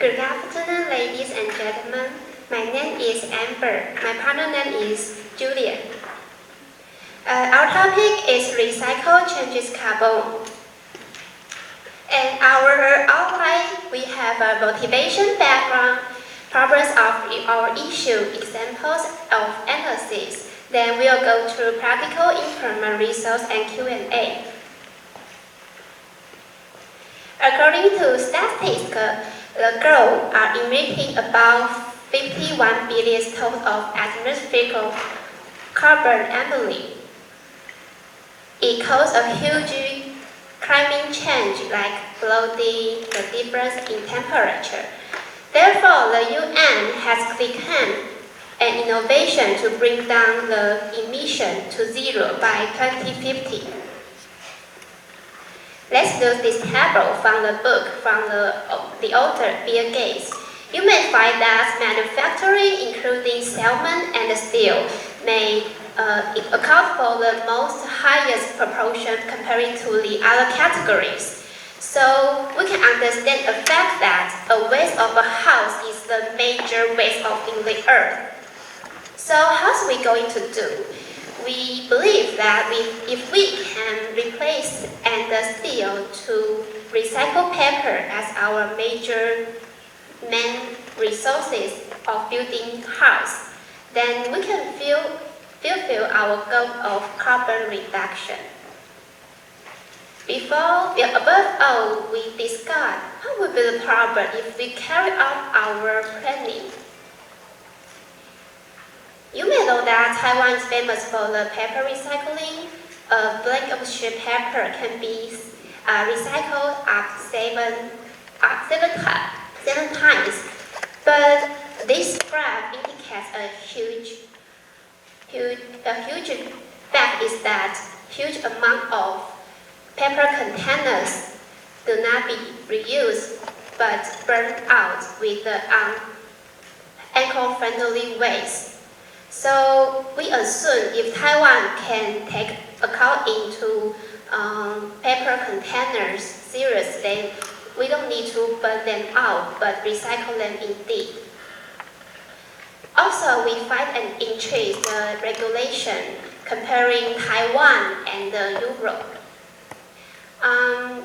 Good afternoon, ladies and gentlemen. My name is Amber. My partner name is Julian. Our topic is recycle changes carbon. And our outline, we have a motivation background, purpose of our issue, examples of analysis. Then we'll go through practical improvement results and Q&A. According to statistics, the globe are emitting about 51 billion tons of atmospheric carbon annually. It causes a huge climate change like flooding, the difference in temperature. Therefore, the UN has taken an innovation to bring down the emission to zero by 2050. Let's do this table from the book from the author Bill Gates. You may find that manufacturing, including salmon and steel, may account for the most highest proportion compared to the other categories. So we can understand the fact that a waste of a house is the major waste in the earth. So how's we going to do? We believe that if we can replace steel to recycle paper as our main resources of building house, then we can fulfill our goal of carbon reduction. Above all, we discuss what would be the problem if we carry out our planning. You may know that Taiwan is famous for the paper recycling. A blank of sheet paper can be recycled up seven times. But this graph indicates a huge fact is that huge amount of paper containers do not be reused but burned out with the eco-friendly waste. So we assume if Taiwan can take account into paper containers seriously, we don't need to burn them out, but recycle them indeed. Also, we find an increased regulation comparing Taiwan and Europe.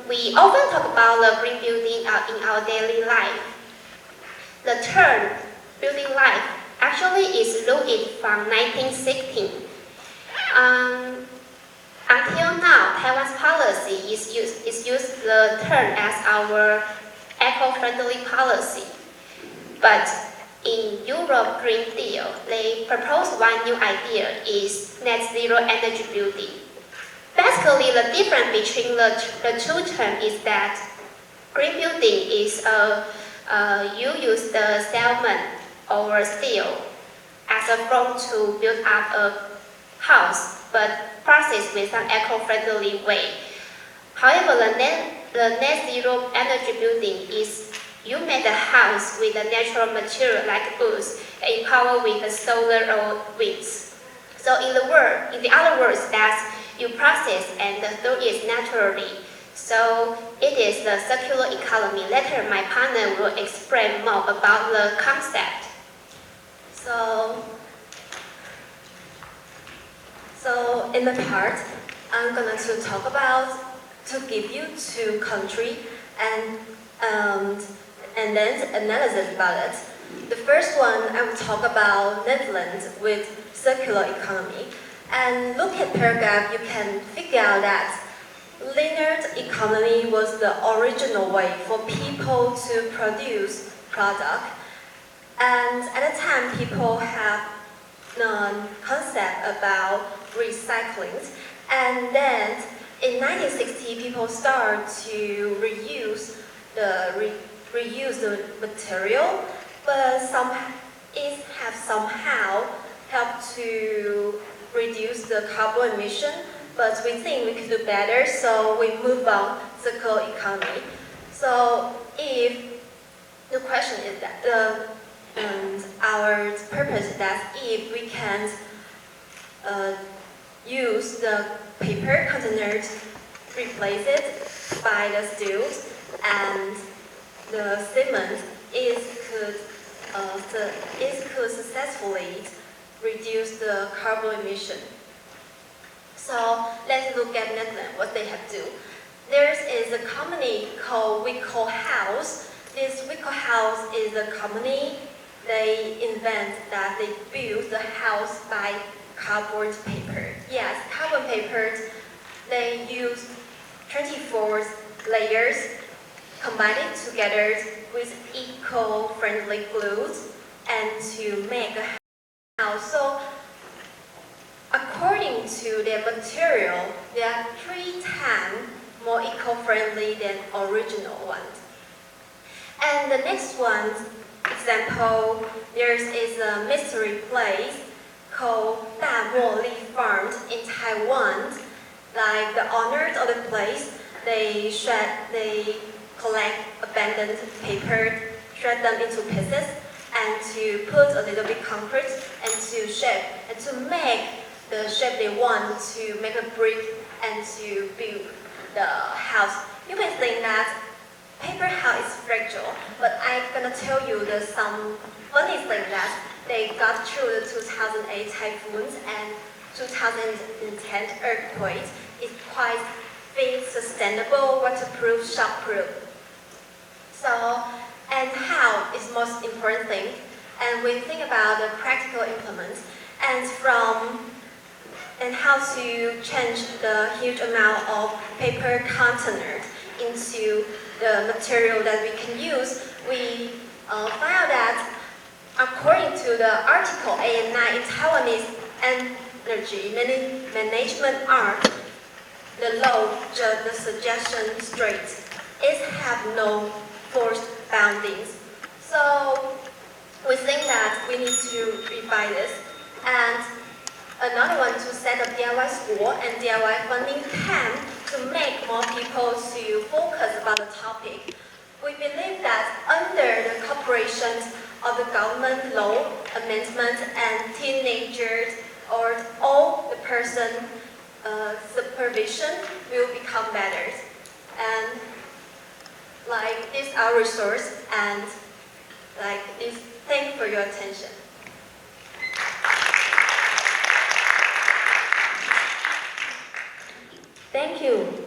We often talk about the green building in our daily life. The term building life actually is rooted from 1916. Until now, Taiwan's policy is used the term as our eco-friendly policy. But in Europe Green Deal, they propose one new idea is net zero energy building. Basically, the difference between the two terms is that green building is you use the salmon or steel as a form to build up a house, but processed with an eco-friendly way. However, the net zero energy building is you make the house with a natural material like wood and power with the solar or winds. So in the other words, that you process and store it naturally. So it is the circular economy. Later, my partner will explain more about the concept. So in the part, I'm going to talk about to give you two countries and then analysis about it. The first one, I will talk about Netherlands with circular economy. And look at paragraph, you can figure out that linear economy was the original way for people to produce product. And at the time, people have the concept about recycling. And then in 1960, people start to reuse the material, but it has somehow helped to reduce the carbon emission. But we think we could do better, so we move on circular economy. So if the question is that our purpose is that if we can use the paper containers, replace it by the steel and the cement it could successfully reduce the carbon emission. So let's look at Netherlands, what they have to do. There is a company called Wico House. This Wico House is a company. They invent that they build the house by cardboard paper. Yes, carbon paper. They use 24 layers, combine it together with eco-friendly glues, and to make a house. So, according to their material, they are 3 times more eco-friendly than original ones. And the next one, example, there is a mystery place called Li Farm in Taiwan. Like the owners of the place, they collect abandoned paper, shred them into pieces, and to put a little bit concrete and to shape and to make the shape they want to make a brick and to build the house. You may think that paper house is fragile, but I'm gonna tell you some funny thing that they got through the 2008 typhoons and 2010 earthquakes. It's quite sustainable, waterproof, shockproof. So, and how is most important thing, and we think about the practical implements and how to change the huge amount of paper containers into the material that we can use. We found that according to the article 8 and 9 in Taiwanese Energy Management Art, the law, the suggestion straight, it have no forced boundings. So we think that we need to revise this. And another one, to set up DIY school and DIY funding camp to make more people to focus about the topic. We believe that under the cooperation of the government law amendment and teenagers or all the person supervision will become better. And like this our resource, and like this, thank you for your attention. Thank you.